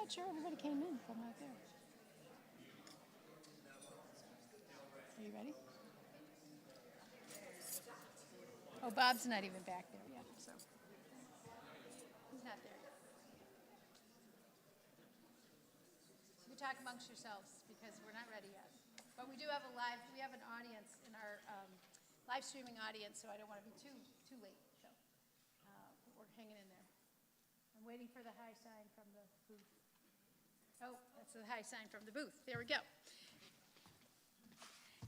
not sure everybody came in from out there. Are you ready? Oh, Bob's not even back there yet, so he's not there yet. You can talk amongst yourselves because we're not ready yet. But we do have we have an audience in our live streaming audience, so I don't want to be too late. So we're hanging in there. I'm waiting for the high sign from the booth. Oh, that's the high sign from the booth. There we go.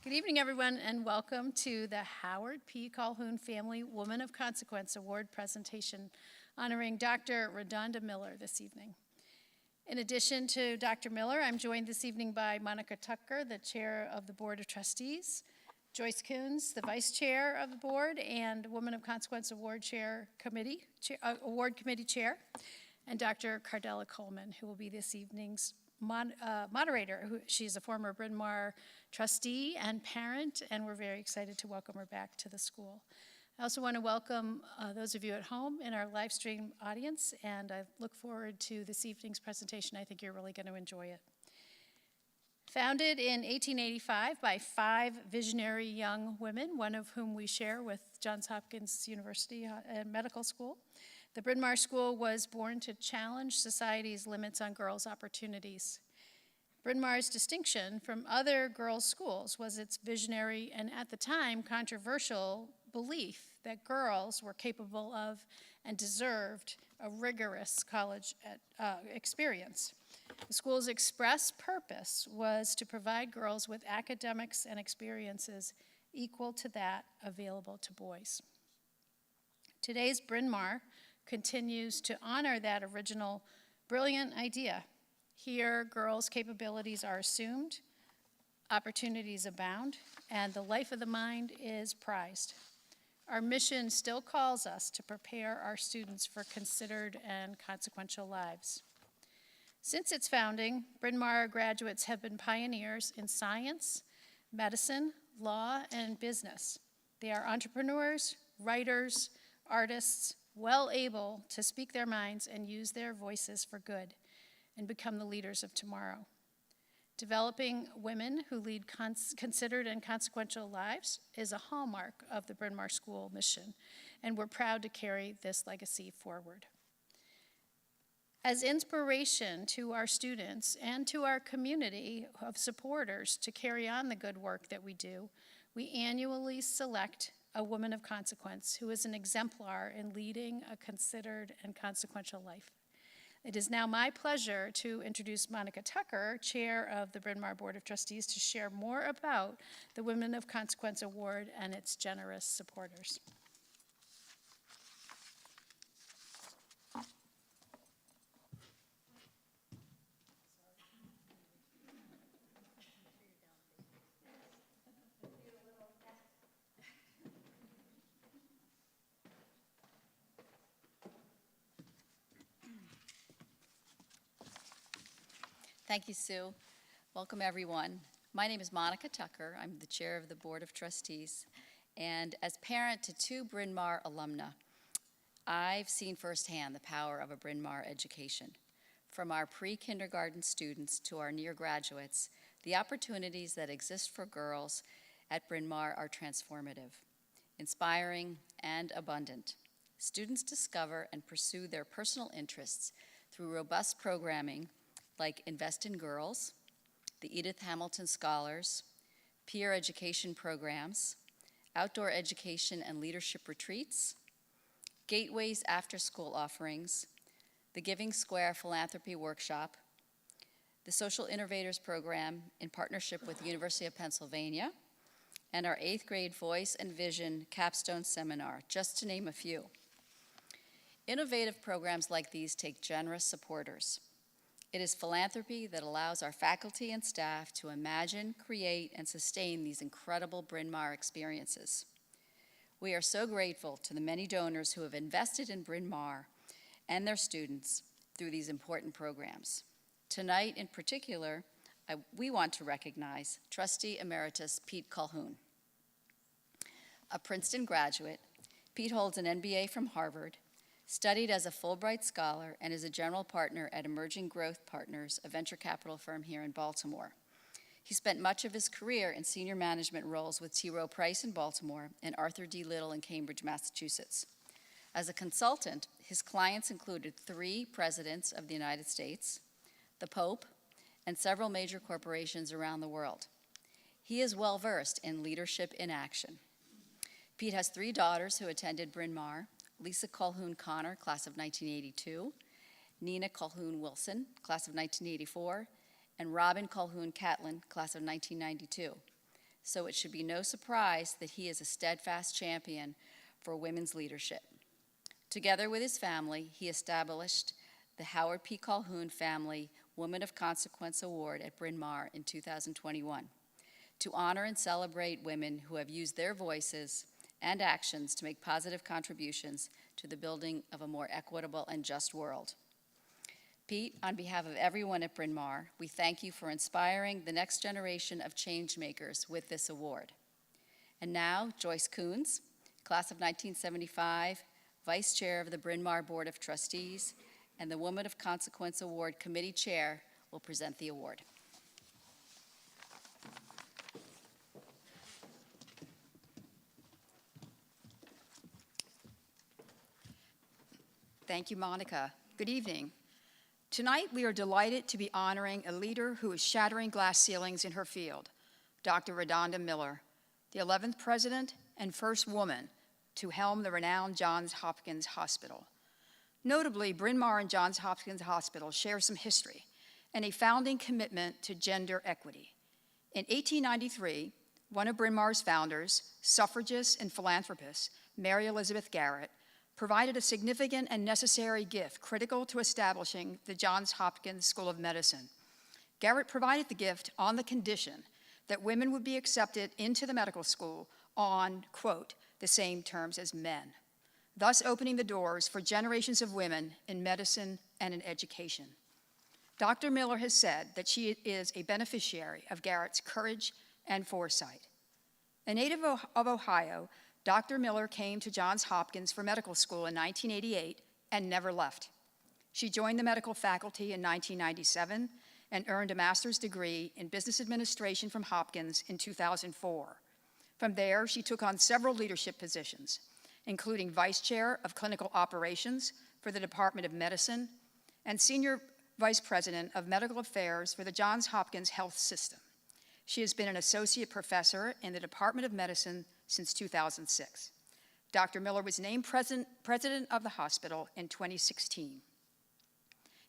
Good evening, everyone, and welcome to the Howard P. Calhoun Family Woman of Consequence Award presentation honoring Dr. Redonda Miller this evening. In addition to Dr. Miller, I'm joined this evening by Monica Tucker, the Chair of the Board of Trustees, Joyce Coons, the Vice Chair of the Board and Woman of Consequence Award Committee Chair, and Dr. Cadella Coleman, who will be this evening's moderator. She's a former Bryn Mawr trustee and parent, and we're very excited to welcome her back to the school. I also want to welcome those of you at home in our live stream audience, and I look forward to this evening's presentation. I think you're really going to enjoy it. Founded in 1885 by 5 visionary young women, one of whom we share with Johns Hopkins University Medical School, the Bryn Mawr School was born to challenge society's limits on girls' opportunities. Bryn Mawr's distinction from other girls' schools was its visionary and, at the time, controversial belief that girls were capable of and deserved a rigorous college experience. The school's express purpose was to provide girls with academics and experiences equal to that available to boys. Today's Bryn Mawr continues to honor that original brilliant idea. Here, girls' capabilities are assumed, opportunities abound, and the life of the mind is prized. Our mission still calls us to prepare our students for considered and consequential lives. Since its founding, Bryn Mawr graduates have been pioneers in science, medicine, law, and business. They are entrepreneurs, writers, artists, well able to speak their minds and use their voices for good and become the leaders of tomorrow. Developing women who lead considered and consequential lives is a hallmark of the Bryn Mawr School mission, and we're proud to carry this legacy forward. As inspiration to our students and to our community of supporters to carry on the good work that we do, we annually select a woman of consequence who is an exemplar in leading a considered and consequential life. It is now my pleasure to introduce Monica Tucker, Chair of the Bryn Mawr Board of Trustees, to share more about the Women of Consequence Award and its generous supporters. Thank you, Sue. Welcome, everyone. My name is Monica Tucker. I'm the chair of the Board of Trustees. And as parent to 2 Bryn Mawr alumna, I've seen firsthand the power of a Bryn Mawr education. From our pre-kindergarten students to our near graduates, the opportunities that exist for girls at Bryn Mawr are transformative, inspiring, and abundant. Students discover and pursue their personal interests through robust programming like Invest in Girls, the Edith Hamilton Scholars, peer education programs, outdoor education and leadership retreats, Gateways after-school offerings, the Giving Square Philanthropy Workshop, the Social Innovators Program in partnership with the University of Pennsylvania, and our 8th grade Voice and Vision Capstone Seminar, just to name a few. Innovative programs like these take generous supporters. It is philanthropy that allows our faculty and staff to imagine, create, and sustain these incredible Bryn Mawr experiences. We are so grateful to the many donors who have invested in Bryn Mawr and their students through these important programs. Tonight, in particular, we want to recognize Trustee Emeritus Pete Calhoun. A Princeton graduate, Pete holds an MBA from Harvard, studied as a Fulbright Scholar, and is a general partner at Emerging Growth Partners, a venture capital firm here in Baltimore. He spent much of his career in senior management roles with T. Rowe Price in Baltimore and Arthur D. Little in Cambridge, Massachusetts. As a consultant, his clients included 3 presidents of the United States, the Pope, and several major corporations around the world. He is well-versed in leadership in action. Pete has 3 daughters who attended Bryn Mawr: Lisa Calhoun Connor, class of 1982, Nina Calhoun Wilson, class of 1984, and Robin Calhoun Catlin, class of 1992. So it should be no surprise that he is a steadfast champion for women's leadership. Together with his family, he established the Howard P. Calhoun Family Woman of Consequence Award at Bryn Mawr in 2021 to honor and celebrate women who have used their voices and actions to make positive contributions to the building of a more equitable and just world. Pete, on behalf of everyone at Bryn Mawr, we thank you for inspiring the next generation of change makers with this award. And now, Joyce Coons, class of 1975, Vice Chair of the Bryn Mawr Board of Trustees, and the Woman of Consequence Award Committee Chair, will present the award. Thank you, Monica. Good evening. Tonight, we are delighted to be honoring a leader who is shattering glass ceilings in her field, Dr. Redonda Miller, the 11th president and first woman to helm the renowned Johns Hopkins Hospital. Notably, Bryn Mawr and Johns Hopkins Hospital share some history and a founding commitment to gender equity. In 1893, one of Bryn Mawr's founders, suffragist and philanthropist, Mary Elizabeth Garrett, provided a significant and necessary gift critical to establishing the Johns Hopkins School of Medicine. Garrett provided the gift on the condition that women would be accepted into the medical school on, quote, the same terms as men, thus opening the doors for generations of women in medicine and in education. Dr. Miller has said that she is a beneficiary of Garrett's courage and foresight. A native of Ohio, Dr. Miller came to Johns Hopkins for medical school in 1988 and never left. She joined the medical faculty in 1997 and earned a master's degree in business administration from Hopkins in 2004. From there, she took on several leadership positions, including vice chair of clinical operations for the Department of Medicine and senior vice president of medical affairs for the Johns Hopkins Health System. She has been an associate professor in the Department of Medicine since 2006. Dr. Miller was named president of the hospital in 2016.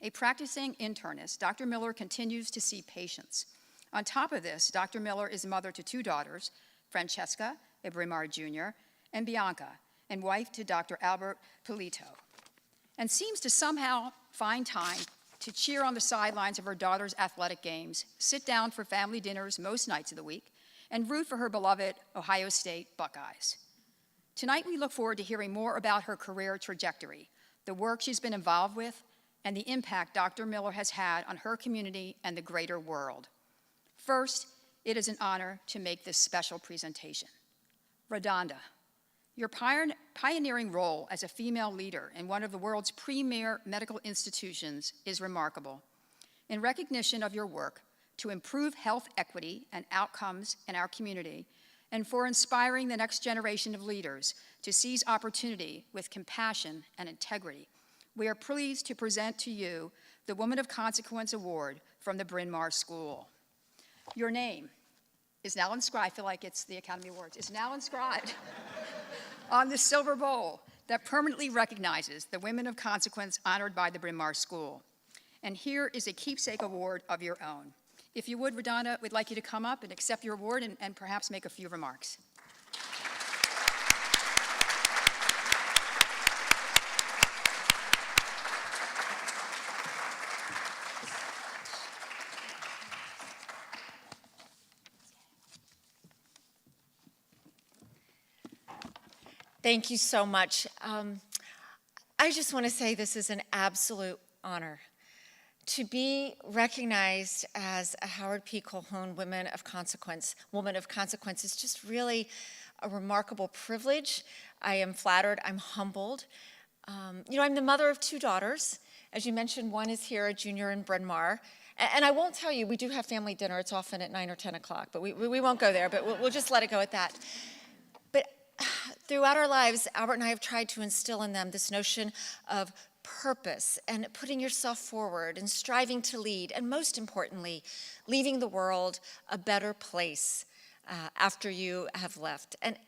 A practicing internist, Dr. Miller continues to see patients. On top of this, Dr. Miller is mother to 2 daughters, Francesca, a Bryn Mawr Jr., and Bianca, and wife to Dr. Albert Polito, and seems to somehow find time to cheer on the sidelines of her daughter's athletic games, sit down for family dinners most nights of the week, and root for her beloved Ohio State Buckeyes. Tonight, we look forward to hearing more about her career trajectory, the work she's been involved with, and the impact Dr. Miller has had on her community and the greater world. First, it is an honor to make this special presentation. Redonda, your pioneering role as a female leader in one of the world's premier medical institutions is remarkable. In recognition of your work to improve health equity and outcomes in our community, and for inspiring the next generation of leaders to seize opportunity with compassion and integrity, we are pleased to present to you the Woman of Consequence Award from the Bryn Mawr School. Your name is now inscribed, I feel like it's the Academy Awards, is now inscribed on the silver bowl that permanently recognizes the women of consequence honored by the Bryn Mawr School. And here is a keepsake award of your own. If you would, Redonda, we'd like you to come up and accept your award and perhaps make a few remarks. Thank you so much. I just want to say this is an absolute honor. To be recognized as a Howard P. Calhoun Woman of Consequence is just really a remarkable privilege. I am flattered, I'm humbled. I'm the mother of 2 daughters. As you mentioned, one is here, a junior in Bryn Mawr. And I won't tell you, we do have family dinner. It's often at 9 or 10 o'clock, but we won't go there, but we'll just let it go at that. But throughout our lives, Albert and I have tried to instill in them this notion of purpose and putting yourself forward and striving to lead, and most importantly, leaving the world a better place after you have left. And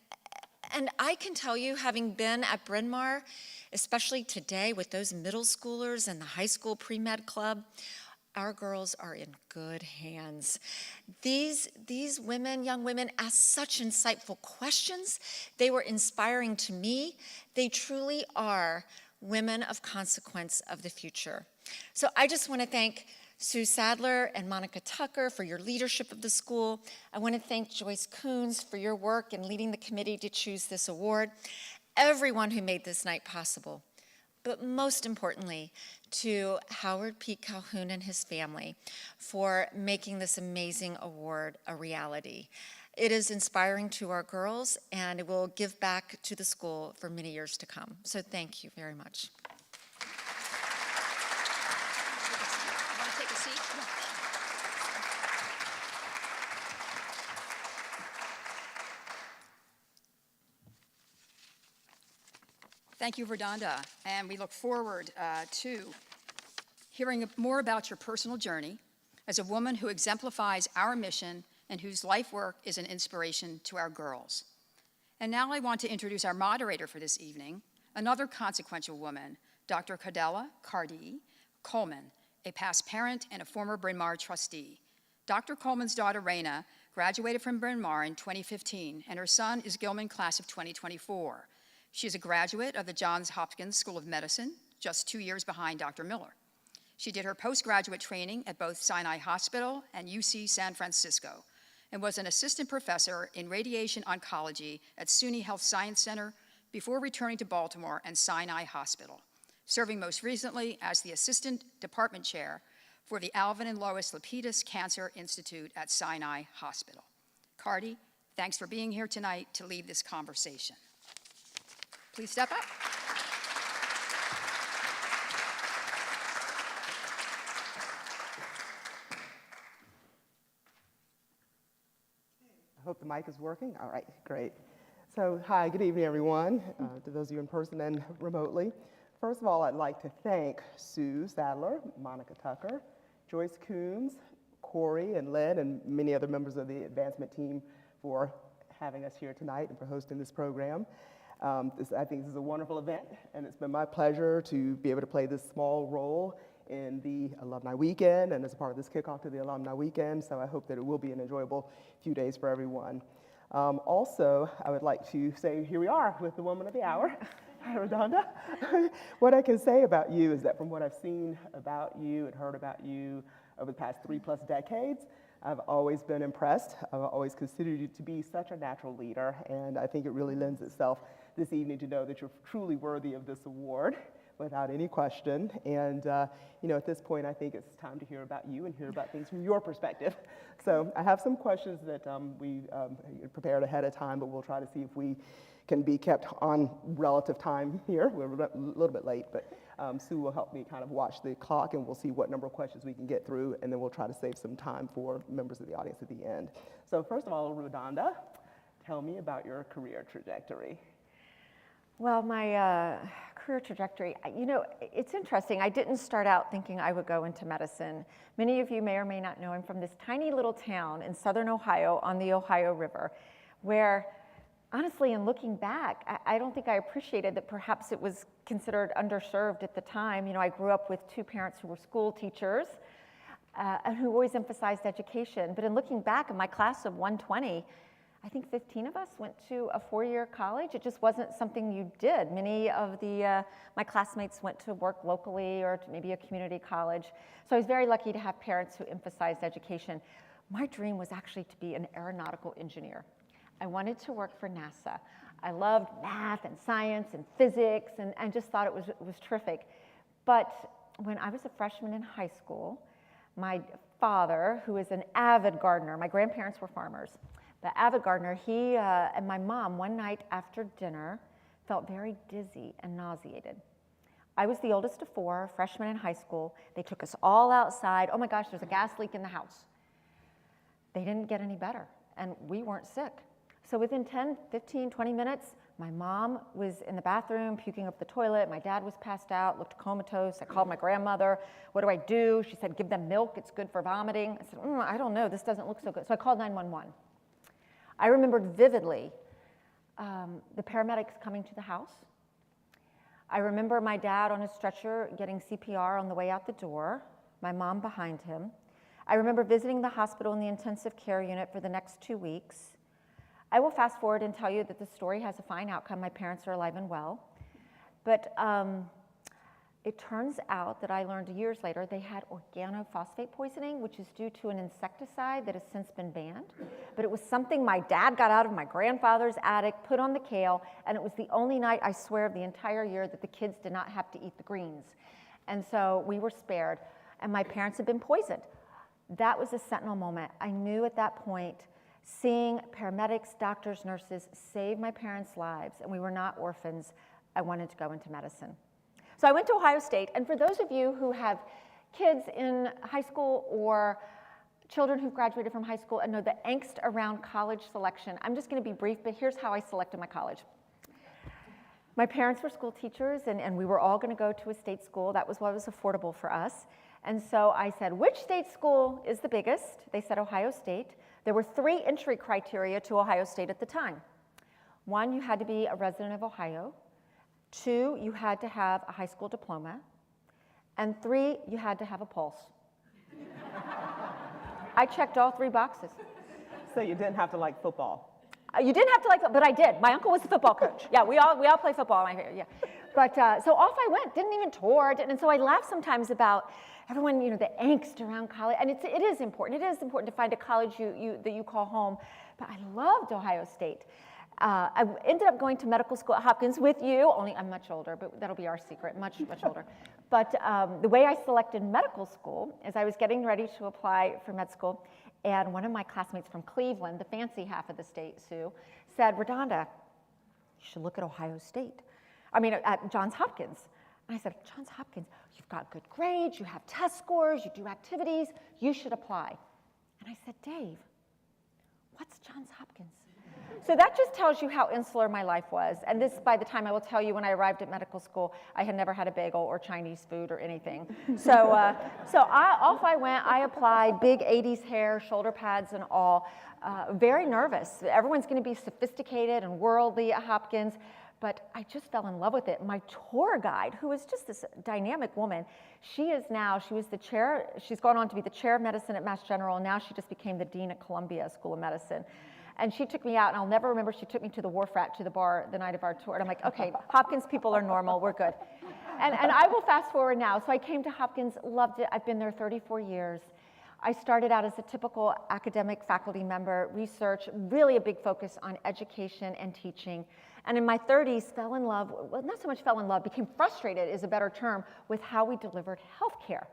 I can tell you, having been at Bryn Mawr, especially today with those middle schoolers and the high school pre-med club, our girls are in good hands. These women, young women, ask such insightful questions. They were inspiring to me. They truly are women of consequence of the future. So I just want to thank Sue Sadler and Monica Tucker for your leadership of the school. I want to thank Joyce Coons for your work in leading the committee to choose this award. Everyone who made this night possible. But most importantly, to Howard P. Calhoun and his family for making this amazing award a reality. It is inspiring to our girls, and it will give back to the school for many years to come. So thank you very much. Want to take a seat? Thank you, Redonda, and we look forward to hearing more about your personal journey as a woman who exemplifies our mission and whose life work is an inspiration to our girls. And now I want to introduce our moderator for this evening, another consequential woman, Dr. Cadella Cardi Coleman, a past parent and a former Bryn Mawr trustee. Dr. Coleman's daughter, Raina, graduated from Bryn Mawr in 2015, and her son is Gilman class of 2024. She is a graduate of the Johns Hopkins School of Medicine, just 2 years behind Dr. Miller. She did her postgraduate training at both Sinai Hospital and UC San Francisco, and was an assistant professor in radiation oncology at SUNY Health Science Center before returning to Baltimore and Sinai Hospital, serving most recently as the assistant department chair for the Alvin and Lois Lapidus Cancer Institute at Sinai Hospital. Cardi, thanks for being here tonight to lead this conversation. Please step up. I hope the mic is working. All right, great. So, hi, good evening, everyone, to those of you in person and remotely. First of all, I'd like to thank Sue Sadler, Monica Tucker, Joyce Coons, Corey and Lynn, and many other members of the advancement team for having us here tonight and for hosting this program. I think this is a wonderful event, and it's been my pleasure to be able to play this small role in the Alumni Weekend and as a part of this kickoff to the Alumni Weekend, so I hope that it will be an enjoyable few days for everyone. Also, I would like to say here we are with the Woman of the Hour, Redonda. What I can say about you is that from what I've seen about you and heard about you over the past 3+ decades, I've always been impressed. I've always considered you to be such a natural leader, and I think it really lends itself this evening to know that you're truly worthy of this award without any question. And at this point, I think it's time to hear about you and hear about things from your perspective. So I have some questions that we prepared ahead of time, but we'll try to see if we can be kept on relative time here. We're a little bit late, but Sue will help me kind of watch the clock, and we'll see what number of questions we can get through, and then we'll try to save some time for members of the audience at the end. So first of all, Redonda, tell me about your career trajectory. Well, my career trajectory, it's interesting. I didn't start out thinking I would go into medicine. Many of you may or may not know I'm from this tiny little town in southern Ohio on the Ohio River, where honestly, in looking back, I don't think I appreciated that perhaps it was considered underserved at the time. I grew up with 2 parents who were school teachers and who always emphasized education. But in looking back, in my class of 120, I think 15 of us went to a 4-year college. It just wasn't something you did. Many of my classmates went to work locally or to maybe a community college. So I was very lucky to have parents who emphasized education. My dream was actually to be an aeronautical engineer. I wanted to work for NASA. I loved math and science and physics and just thought it was terrific. But when I was a freshman in high school, my father, who is an avid gardener, my grandparents were farmers, the avid gardener, he and my mom one night after dinner felt very dizzy and nauseated. I was the oldest of 4, freshman in high school. They took us all outside. Oh my gosh, there's a gas leak in the house. They didn't get any better, and we weren't sick. So within 10, 15, 20 minutes, my mom was in the bathroom puking up the toilet. My dad was passed out, looked comatose. I called my grandmother. What do I do? She said, give them milk. It's good for vomiting. I said, I don't know. This doesn't look so good. So I called 911. I remembered vividly the paramedics coming to the house. I remember my dad on a stretcher getting CPR on the way out the door, my mom behind him. I remember visiting the hospital in the intensive care unit for the next 2 weeks. I will fast forward and tell you that the story has a fine outcome. My parents are alive and well. But it turns out that I learned years later they had organophosphate poisoning, which is due to an insecticide that has since been banned. But it was something my dad got out of my grandfather's attic, put on the kale, and it was the only night, I swear, of the entire year that the kids did not have to eat the greens. And so we were spared, and my parents had been poisoned. That was a sentinel moment. I knew at that point, seeing paramedics, doctors, nurses save my parents' lives, and we were not orphans, I wanted to go into medicine. So I went to Ohio State, and for those of you who have kids in high school or children who've graduated from high school and know the angst around college selection, I'm just going to be brief, but here's how I selected my college. My parents were school teachers, and we were all going to go to a state school. That was what was affordable for us. And so I said, which state school is the biggest? They said Ohio State. There were 3 entry criteria to Ohio State at the time. 1, you had to be a resident of Ohio. 2, you had to have a high school diploma. And 3, you had to have a pulse. I checked all 3 boxes. So you didn't have to like football? You didn't have to like, but I did. My uncle was the football coach. Yeah, we all play football. Yeah. But so off I went, didn't even tour. And so I laugh sometimes about everyone, the angst around college. And it is important. It is important to find a college that you call home. But I loved Ohio State. I ended up going to medical school at Hopkins with you, only I'm much older, but that'll be our secret, much older. But the way I selected medical school is I was getting ready to apply for med school, and one of my classmates from Cleveland, the fancy half of the state, Sue, said, Redonda, you should look at Ohio State. At Johns Hopkins. And I said, Johns Hopkins, you've got good grades, you have test scores, you do activities, you should apply. And I said, Dave, what's Johns Hopkins? So that just tells you how insular my life was. And this, by the time I will tell you, when I arrived at medical school, I had never had a bagel or Chinese food or anything. So off I went. I applied, big 80s hair, shoulder pads and all. Very nervous. Everyone's going to be sophisticated and worldly at Hopkins. But I just fell in love with it. My tour guide, who is just this dynamic woman, she was the chair, she's gone on to be the chair of medicine at Mass General, and now she just became the dean at Columbia School of Medicine. And she took me out, and I'll never remember, she took me to the wharf rat to the bar the night of our tour. And I'm like, okay, Hopkins people are normal, we're good. And I will fast forward now. So I came to Hopkins, loved it. I've been there 34 years. I started out as a typical academic faculty member, research, really a big focus on education and teaching. And in my 30s, fell in love, well, not so much fell in love, became frustrated is a better term, with how we delivered healthcare.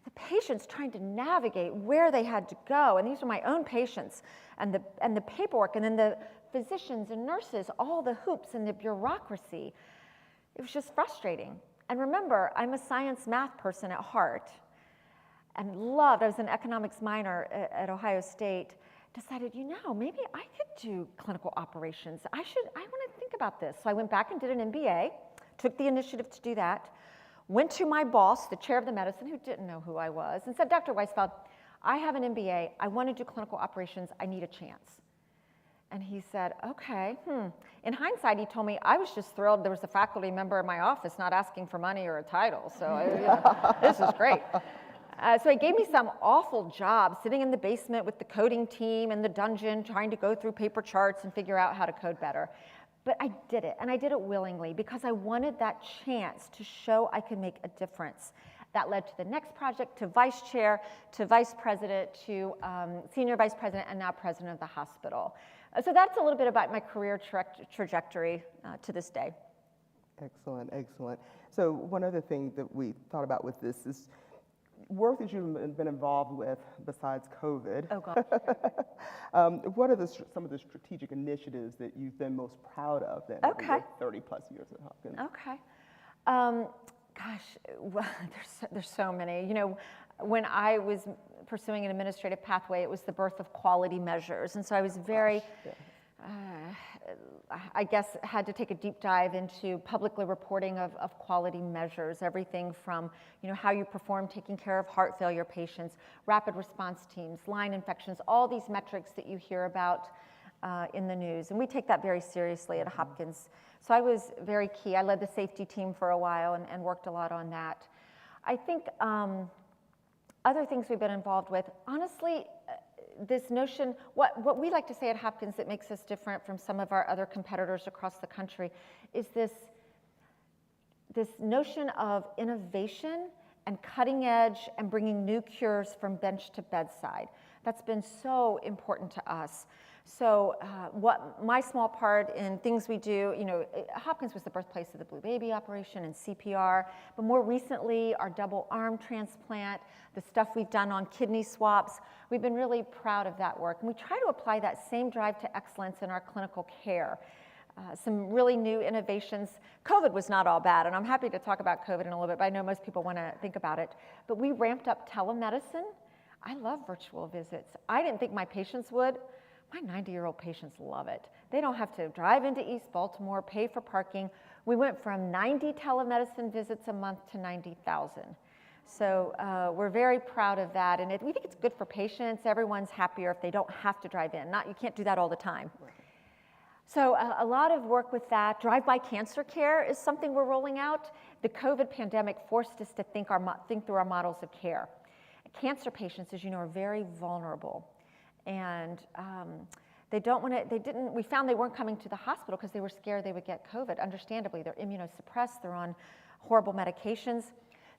The patients trying to navigate where they had to go, and these are my own patients, and the paperwork, and then the physicians and nurses, all the hoops and the bureaucracy. It was just frustrating. And remember, I'm a science math person at heart, and I was an economics minor at Ohio State, decided, maybe I could do clinical operations. I want to think about this. So I went back and did an MBA, took the initiative to do that, went to my boss, the chair of the medicine, who didn't know who I was, and said, Dr. Weisfeld, I have an MBA. I want to do clinical operations. I need a chance. And he said, okay. In hindsight, he told me, I was just thrilled there was a faculty member in my office not asking for money or a title. So this is great. So he gave me some awful job sitting in the basement with the coding team in the dungeon, trying to go through paper charts and figure out how to code better. But I did it, and I did it willingly because I wanted that chance to show I could make a difference. That led to the next project, to vice chair, to vice president, to senior vice president, and now president of the hospital. So that's a little bit about my career trajectory to this day. Excellent, excellent. So one other thing that we thought about with this is work that you've been involved with besides COVID. Oh, God. What are some of the strategic initiatives that you've been most proud of then over 30 plus years at Hopkins? Okay. Gosh, well, there's so many. You know, when I was pursuing an administrative pathway, it was the birth of quality measures. And so I was very, I guess, had to take a deep dive into publicly reporting of quality measures, everything from, you know, how you perform taking care of heart failure patients, rapid response teams, line infections, all these metrics that you hear about in the news. And we take that very seriously at Hopkins. So I was very key. I led the safety team for a while and worked a lot on that. I think other things we've been involved with, honestly, this notion, what we like to say at Hopkins that makes us different from some of our other competitors across the country is this notion of innovation and cutting edge and bringing new cures from bench to bedside. That's been so important to us. So what my small part in things we do, you know, Hopkins was the birthplace of the Blue Baby operation and CPR, but more recently our double arm transplant, the stuff we've done on kidney swaps, we've been really proud of that work. And we try to apply that same drive to excellence in our clinical care. Some really new innovations. COVID was not all bad, and I'm happy to talk about COVID in a little bit, but I know most people want to think about it. But we ramped up telemedicine. I love virtual visits. I didn't think my patients would. My 90-year-old patients love it. They don't have to drive into East Baltimore, pay for parking. We went from 90 telemedicine visits a month to 90,000. So we're very proud of that, and we think it's good for patients. Everyone's happier if they don't have to drive in. You can't do that all the time. So a lot of work with that. Drive-by cancer care is something we're rolling out. The COVID pandemic forced us to think through our models of care. Cancer patients, as you know, are very vulnerable. And we found they weren't coming to the hospital because they were scared they would get COVID. Understandably, they're immunosuppressed, they're on horrible medications.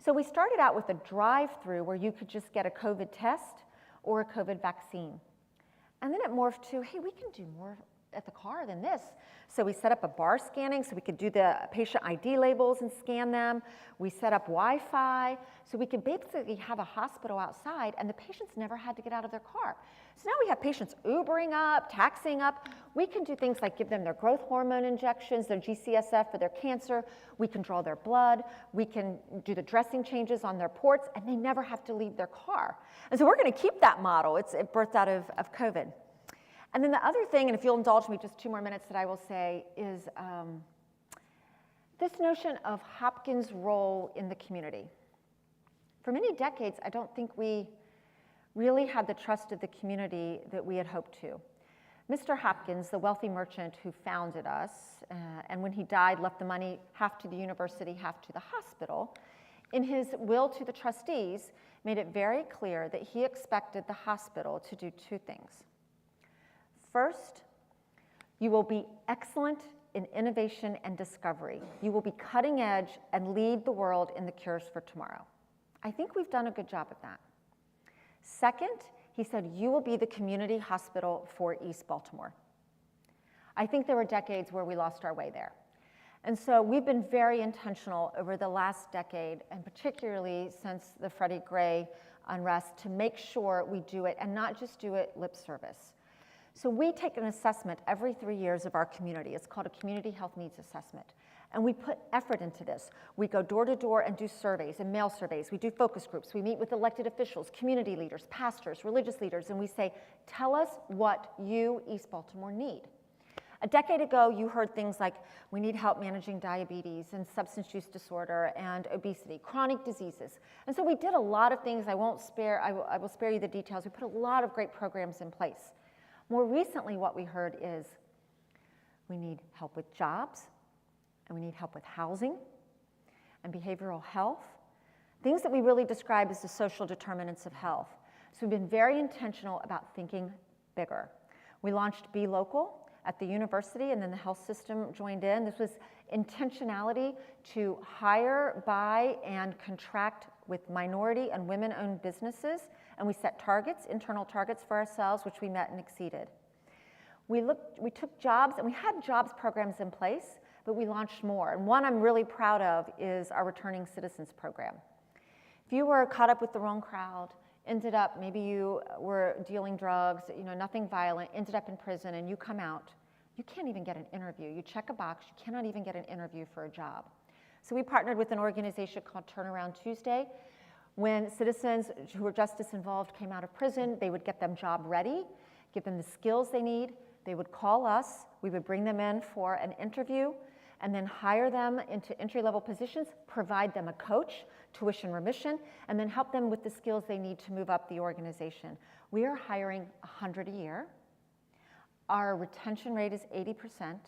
So we started out with a drive-through where you could just get a COVID test or a COVID vaccine. And then it morphed to, hey, we can do more at the car than this. So we set up a bar scanning so we could do the patient ID labels and scan them. We set up Wi-Fi so we could basically have a hospital outside and the patients never had to get out of their car. So now we have patients Ubering up, taxiing up. We can do things like give them their growth hormone injections, their GCSF for their cancer. We can draw their blood. We can do the dressing changes on their ports, and they never have to leave their car. And so we're going to keep that model. It birthed out of COVID. And then the other thing, and if you'll indulge me just 2 more minutes that I will say, is this notion of Hopkins' role in the community. For many decades, I don't think we really had the trust of the community that we had hoped to. Mr. Hopkins, the wealthy merchant who founded us, and when he died, left the money half to the university, half to the hospital, in his will to the trustees, made it very clear that he expected the hospital to do 2 things. First, you will be excellent in innovation and discovery. You will be cutting edge and lead the world in the cures for tomorrow. I think we've done a good job of that. Second, he said, you will be the community hospital for East Baltimore. I think there were decades where we lost our way there. And so we've been very intentional over the last decade, and particularly since the Freddie Gray unrest, to make sure we do it and not just do it lip service. So we take an assessment every 3 years of our community. It's called a Community Health Needs Assessment. And we put effort into this. We go door to door and do surveys and mail surveys. We do focus groups. We meet with elected officials, community leaders, pastors, religious leaders, and we say, tell us what you, East Baltimore, need. A decade ago, you heard things like, we need help managing diabetes and substance use disorder and obesity, chronic diseases. And so we did a lot of things. I will spare you the details. We put a lot of great programs in place. More recently, what we heard is we need help with jobs, and we need help with housing and behavioral health, things that we really describe as the social determinants of health. So we've been very intentional about thinking bigger. We launched Be Local at the university, and then the health system joined in. This was intentionality to hire, buy, and contract with minority and women-owned businesses, and we set targets, internal targets for ourselves, which we met and exceeded. We took jobs, and we had jobs programs in place, but we launched more. And one I'm really proud of is our Returning Citizens program. If you were caught up with the wrong crowd, ended up, maybe you were dealing drugs, nothing violent, ended up in prison, and you come out, you can't even get an interview. You check a box, you cannot even get an interview for a job. So we partnered with an organization called Turnaround Tuesday. When citizens who were justice involved came out of prison, they would get them job ready, give them the skills they need. They would call us, we would bring them in for an interview, and then hire them into entry-level positions, provide them a coach, tuition remission, and then help them with the skills they need to move up the organization. We are hiring 100 a year. Our retention rate is 80%.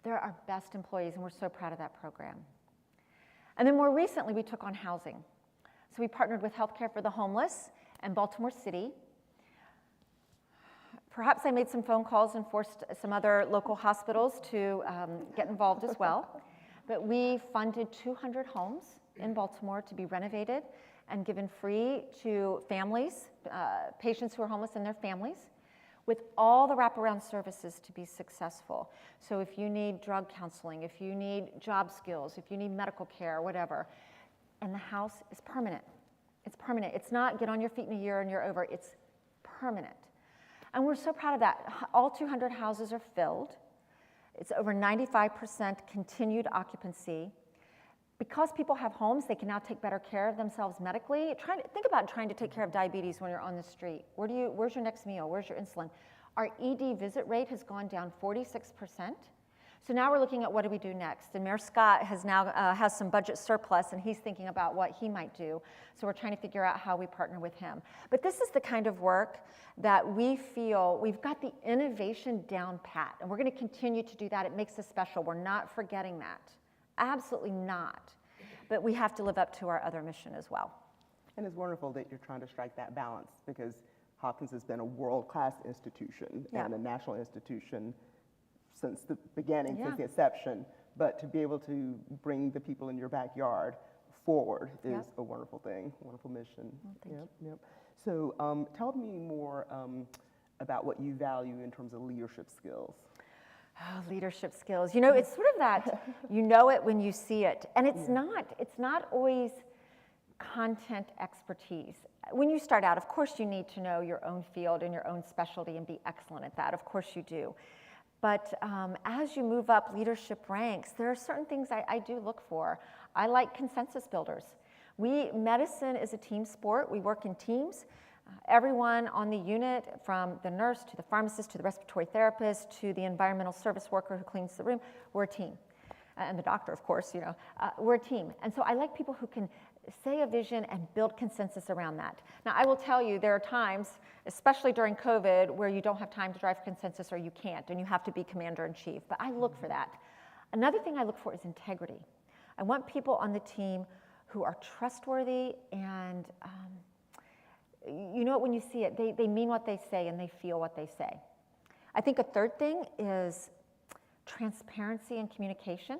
They're our best employees, and we're so proud of that program. And then more recently, we took on housing. So we partnered with Healthcare for the Homeless and Baltimore City. Perhaps I made some phone calls and forced some other local hospitals to get involved as well. But we funded 200 homes in Baltimore to be renovated and given free to families, patients who are homeless and their families, with all the wraparound services to be successful. So if you need drug counseling, if you need job skills, if you need medical care, whatever, and the house is permanent. It's permanent. It's not get on your feet in a year and you're over. It's permanent. And we're so proud of that. All 200 houses are filled. It's over 95% continued occupancy. Because people have homes, they can now take better care of themselves medically. Think about trying to take care of diabetes when you're on the street. Where's your next meal? Where's your insulin? Our ED visit rate has gone down 46%. So now we're looking at what do we do next. And Mayor Scott has now has some budget surplus, and he's thinking about what he might do. So we're trying to figure out how we partner with him. But this is the kind of work that we feel we've got the innovation down pat, and we're going to continue to do that. It makes us special. We're not forgetting that. Absolutely not. But we have to live up to our other mission as well. And it's wonderful that you're trying to strike that balance, because Hopkins has been a world-class institution and a national institution since the beginning, since the inception. But to be able to bring the people in your backyard forward is a wonderful thing, wonderful mission. Well, thank you. So tell me more about what you value in terms of leadership skills. Oh, leadership skills. You know, it's sort of that, you know it when you see it. And it's not always content expertise. When you start out, of course you need to know your own field and your own specialty and be excellent at that. Of course you do. But as you move up leadership ranks, there are certain things I do look for. I like consensus builders. Medicine is a team sport. We work in teams. Everyone on the unit, from the nurse to the pharmacist to the respiratory therapist to the environmental service worker who cleans the room, we're a team. And the doctor, of course, you know, we're a team. And so I like people who can say a vision and build consensus around that. Now, I will tell you, there are times, especially during COVID, where you don't have time to drive consensus or you can't, and you have to be commander in chief. But I look for that. Another thing I look for is integrity. I want people on the team who are trustworthy and you know it when you see it. They mean what they say and they feel what they say. I think a third thing is transparency and communication.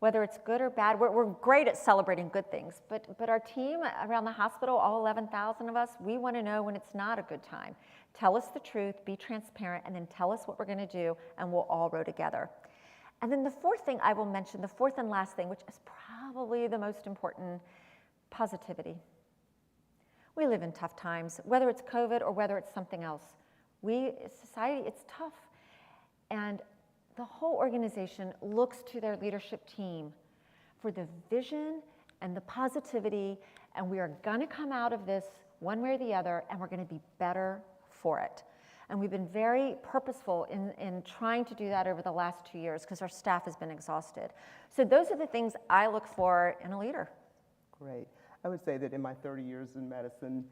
Whether it's good or bad, we're great at celebrating good things, but our team around the hospital, all 11,000 of us, we want to know when it's not a good time. Tell us the truth, be transparent, and then tell us what we're going to do, and we'll all row together. And then the fourth thing I will mention, the fourth and last thing, which is probably the most important, positivity. We live in tough times, whether it's COVID or whether it's something else. Society, it's tough. And the whole organization looks to their leadership team for the vision and the positivity, and we are going to come out of this one way or the other, and we're going to be better for it. And we've been very purposeful in trying to do that over the last 2 years because our staff has been exhausted. So those are the things I look for in a leader. Great. I would say that in my 30 years in medicine,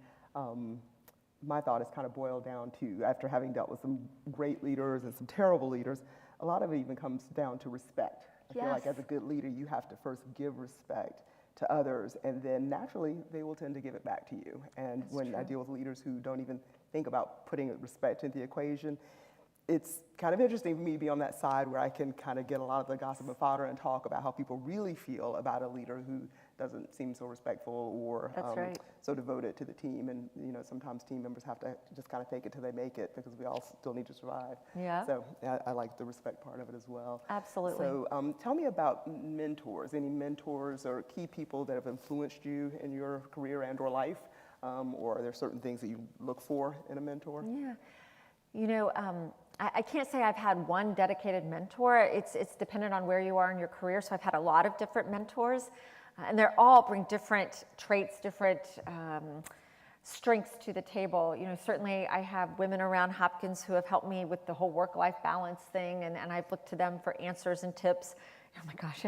my thought is kind of boiled down to, after having dealt with some great leaders and some terrible leaders, a lot of it even comes down to respect. I feel like as a good leader, you have to first give respect to others, and then naturally, they will tend to give it back to you. And when I deal with leaders who don't even think about putting respect into the equation, it's kind of interesting for me to be on that side where I can kind of get a lot of the gossip and fodder and talk about how people really feel about a leader who doesn't seem so respectful or so devoted to the team. And you know, sometimes team members have to just kind of fake it till they make it because we all still need to survive. Yeah. So I like the respect part of it as well. Absolutely. So tell me about mentors. Any mentors or key people that have influenced you in your career and or life? Or are there certain things that you look for in a mentor? Yeah. You know, I can't say I've had one dedicated mentor. It's dependent on where you are in your career. So I've had a lot of different mentors, and they all bring different traits, different strengths to the table. You know, certainly I have women around Hopkins who have helped me with the whole work-life balance thing, and I've looked to them for answers and tips. Oh my gosh,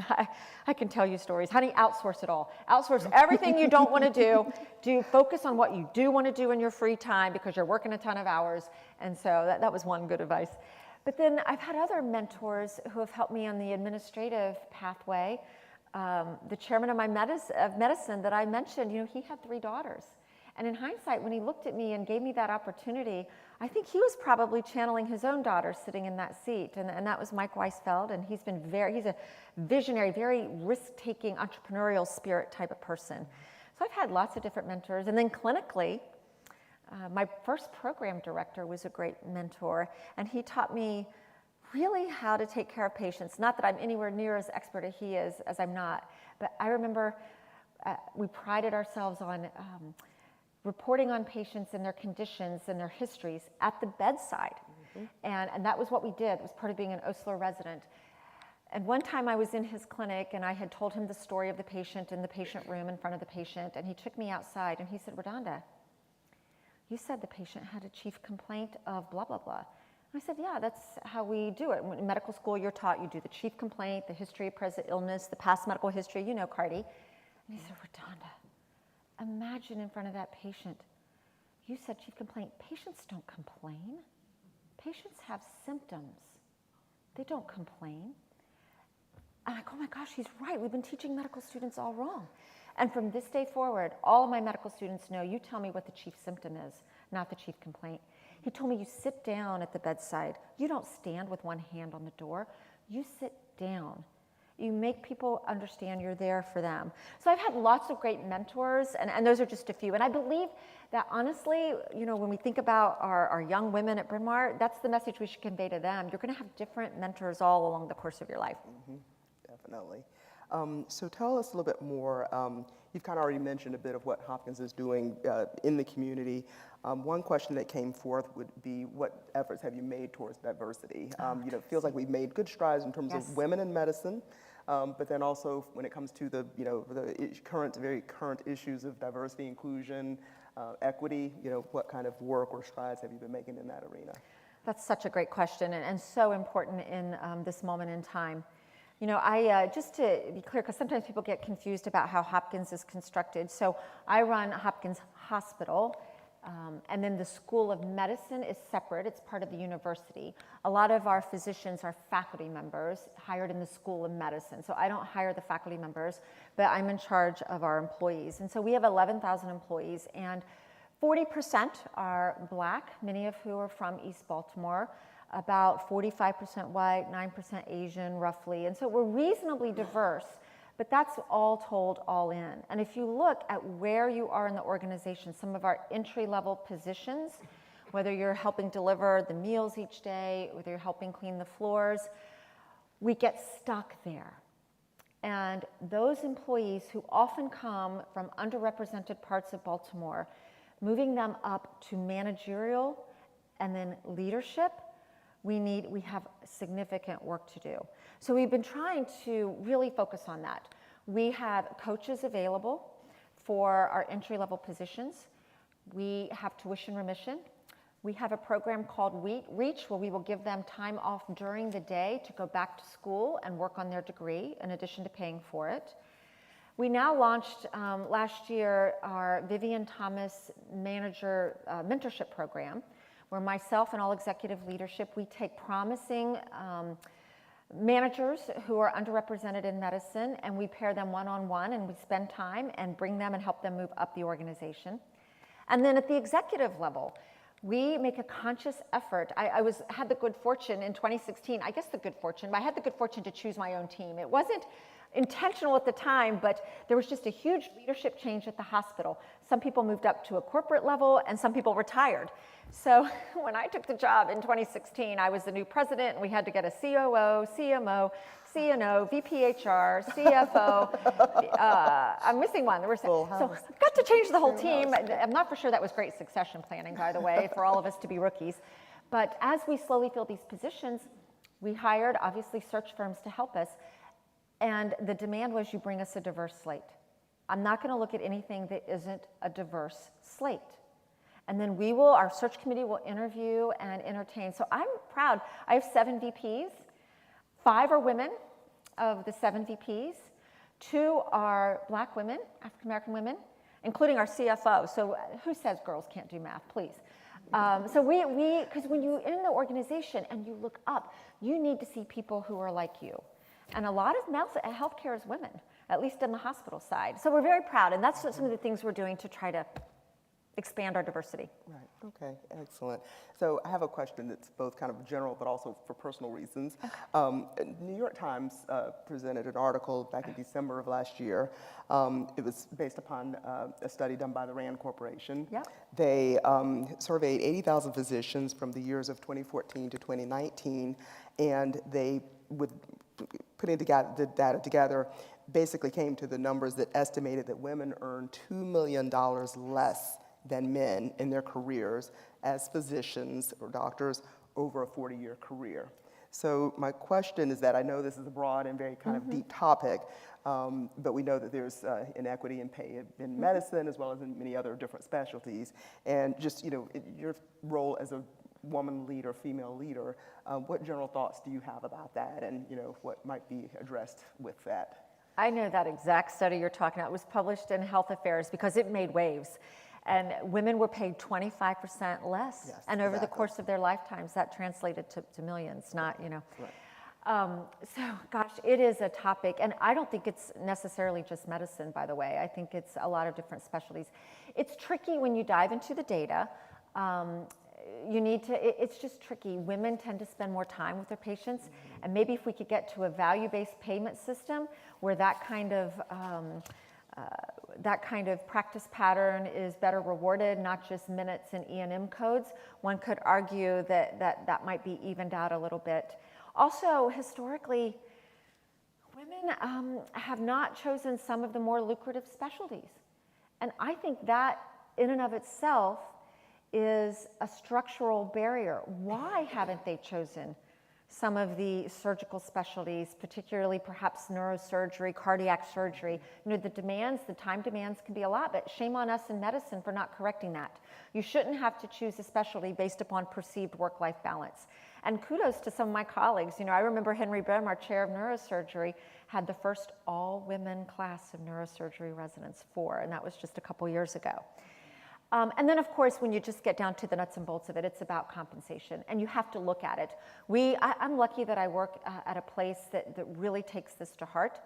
I can tell you stories. Honey, outsource it all. Outsource everything you don't want to do. Focus on what you do want to do in your free time because you're working a ton of hours. And so that was one good advice. But then I've had other mentors who have helped me on the administrative pathway. The chairman of my medicine that I mentioned, you know, he had 3 daughters. And in hindsight, when he looked at me and gave me that opportunity, I think he was probably channeling his own daughter sitting in that seat. And that was Mike Weisfeld. And he's a visionary, very risk-taking, entrepreneurial spirit type of person. So I've had lots of different mentors. And then clinically, my first program director was a great mentor. And he taught me really how to take care of patients. Not that I'm anywhere near as expert as he is, as I'm not. But I remember we prided ourselves on reporting on patients and their conditions and their histories at the bedside. And that was what we did. It was part of being an Osler resident. And one time I was in his clinic and I had told him the story of the patient in the patient room in front of the patient, and he took me outside and he said, "Redonda, you said the patient had a chief complaint of blah, blah, blah." And I said, "Yeah, that's how we do it. In medical school, you're taught you do the chief complaint, the history of present illness, the past medical history, you know, Cardi." And he said, "Redonda, imagine in front of that patient, you said chief complaint. Patients don't complain. Patients have symptoms. They don't complain." And I go, "Oh my gosh, he's right. We've been teaching medical students all wrong." And from this day forward, all of my medical students know, you tell me what the chief symptom is, not the chief complaint. He told me, you sit down at the bedside. You don't stand with one hand on the door. You sit down. You make people understand you're there for them. So I've had lots of great mentors, and those are just a few. And I believe that honestly, you know, when we think about our young women at Bryn Mawr, that's the message we should convey to them. You're going to have different mentors all along the course of your life. Definitely. So tell us a little bit more. You've kind of already mentioned a bit of what Hopkins is doing in the community. One question that came forth would be, what efforts have you made towards diversity? You know, it feels like we've made good strides in terms of women in medicine, but then also when it comes to the, you know, the very current issues of diversity, inclusion, equity, you know, what kind of work or strides have you been making in that arena? That's such a great question and so important in this moment in time. You know, just to be clear, because sometimes people get confused about how Hopkins is constructed. So I run Hopkins Hospital, and then the School of Medicine is separate. It's part of the university. A lot of our physicians are faculty members hired in the School of Medicine. So I don't hire the faculty members, but I'm in charge of our employees. And so we have 11,000 employees, and 40% are Black, many of who are from East Baltimore. About 45% white, 9% Asian, roughly. And so we're reasonably diverse, but that's all told all in. And if you look at where you are in the organization, some of our entry-level positions, whether you're helping deliver the meals each day, whether you're helping clean the floors, we get stuck there. And those employees who often come from underrepresented parts of Baltimore, moving them up to managerial and then leadership, we have significant work to do. So we've been trying to really focus on that. We have coaches available for our entry-level positions. We have tuition remission. We have a program called Reach, where we will give them time off during the day to go back to school and work on their degree, in addition to paying for it. We now launched last year our Vivian Thomas Manager Mentorship Program, where myself and all executive leadership, we take promising managers who are underrepresented in medicine, and we pair them one-on-one, and we spend time and bring them and help them move up the organization. And then at the executive level, we make a conscious effort. I had the good fortune in 2016, I guess the good fortune, but I had the good fortune to choose my own team. It wasn't intentional at the time, but there was just a huge leadership change at the hospital. Some people moved up to a corporate level, and some people retired. So when I took the job in 2016, I was the new president, and we had to get a COO, CMO, CNO, VPHR, CFO. I'm missing one. So I got to change the whole team. I'm not for sure that was great succession planning, by the way, for all of us to be rookies. But as we slowly fill these positions, we hired, obviously, search firms to help us. And the demand was, you bring us a diverse slate. I'm not going to look at anything that isn't a diverse slate. And then our search committee will interview and entertain. So I'm proud. I have 7 VPs. 5 are women of the 7 VPs. 2 are Black women, African American women, including our CFO. So who says girls can't do math, please? So because when you're in the organization and you look up, you need to see people who are like you. And a lot of healthcare is women, at least in the hospital side. So we're very proud, and that's some of the things we're doing to try to expand our diversity. Right, okay, excellent. So I have a question that's both kind of general but also for personal reasons. New York Times presented an article back in December of last year. It was based upon a study done by the RAND Corporation. Yep. They surveyed 80,000 physicians from the years of 2014 to 2019, and they would putting the data together, basically came to the numbers that estimated that women earn $2 million less than men in their careers as physicians or doctors over a 40-year career. So my question is that I know this is a broad and very kind of deep topic, but we know that there's inequity in pay in medicine as well as in many other different specialties. And just, your role as a woman leader, female leader, what general thoughts do you have about that, and what might be addressed with that? I know that exact study you're talking about was published in Health Affairs because it made waves. And women were paid 25% less. Yes, and over the exactly. course of their lifetimes, that translated to millions, not, Right. So, gosh, it is a topic. And I don't think it's necessarily just medicine, by the way. I think it's a lot of different specialties. It's tricky when you dive into the data. It's just tricky. Women tend to spend more time with their patients. And maybe if we could get to a value-based payment system where that kind of practice pattern is better rewarded, not just minutes and E&M codes, one could argue that might be evened out a little bit. Also, historically, women have not chosen some of the more lucrative specialties. And I think that, in and of itself, is a structural barrier. Why haven't they chosen some of the surgical specialties, particularly perhaps neurosurgery, cardiac surgery? The time demands can be a lot, but shame on us in medicine for not correcting that. You shouldn't have to choose a specialty based upon perceived work-life balance. And kudos to some of my colleagues. I remember Henry Bryn, our chair of neurosurgery, had the first all-women class of neurosurgery residents, 4, and that was just a couple years ago. And then, of course, when you just get down to the nuts and bolts of it, it's about compensation, and you have to look at it. I'm lucky that I work at a place that really takes this to heart.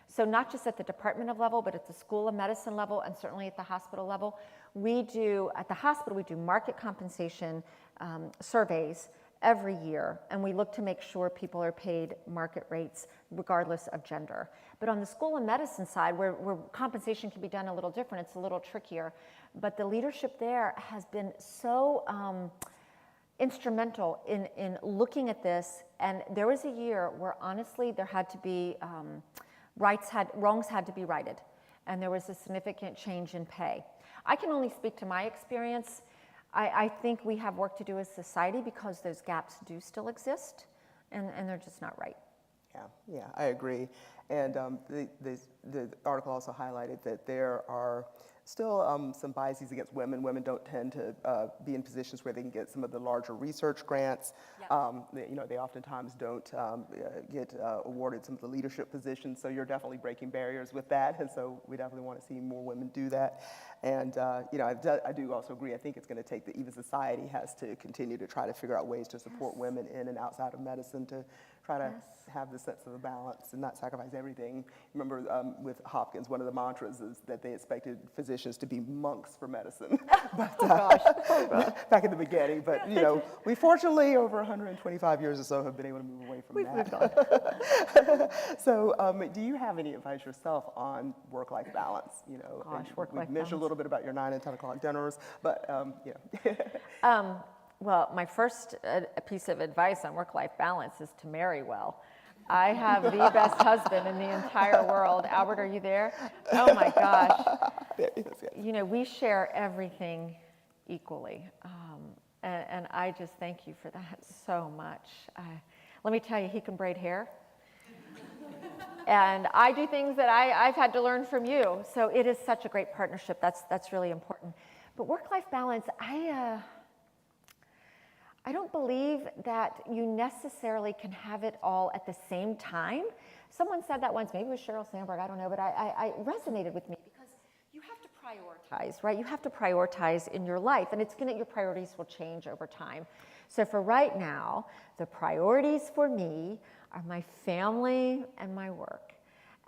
So not just at the department level, but at the School of Medicine level, and certainly at the hospital level. At the hospital, we do market compensation surveys every year, and we look to make sure people are paid market rates regardless of gender. But on the School of Medicine side, where compensation can be done a little different, it's a little trickier. But the leadership there has been so instrumental in looking at this. And there was a year where honestly there had to be wrongs had to be righted, and there was a significant change in pay. I can only speak to my experience. I think we have work to do as society because those gaps do still exist, and they're just not right. Yeah, I agree. And the article also highlighted that there are still some biases against women. Women don't tend to be in positions where they can get some of the larger research grants. Yep. They oftentimes don't get awarded some of the leadership positions. So you're definitely breaking barriers with that. And so we definitely want to see more women do that. And I do also agree. I think it's going to take even society has to continue to try to figure out ways to support women in and outside of medicine to try to have the sense of a balance and not sacrifice everything. Remember with Hopkins, one of the mantras is that they expected physicians to be monks for medicine. But, back in the beginning. But, we fortunately, over 125 years or so, have been able to move away from that. So do you have any advice yourself on work-life balance? Work-life balance. We mentioned a little bit about your 9 and 10 o'clock dinners, but, Well, my first piece of advice on work-life balance is to marry well. I have the best husband in the entire world. Albert, are you there? Oh my gosh. Yes. We share everything equally. And I just thank you for that so much. Let me tell you, he can braid hair. And I do things that I've had to learn from you. So it is such a great partnership. That's really important. But work-life balance, I don't believe that you necessarily can have it all at the same time. Someone said that once, maybe it was Sheryl Sandberg, I don't know, but I resonated with me because you have to prioritize, right? You have to prioritize in your life, and your priorities will change over time. So for right now, the priorities for me are my family and my work,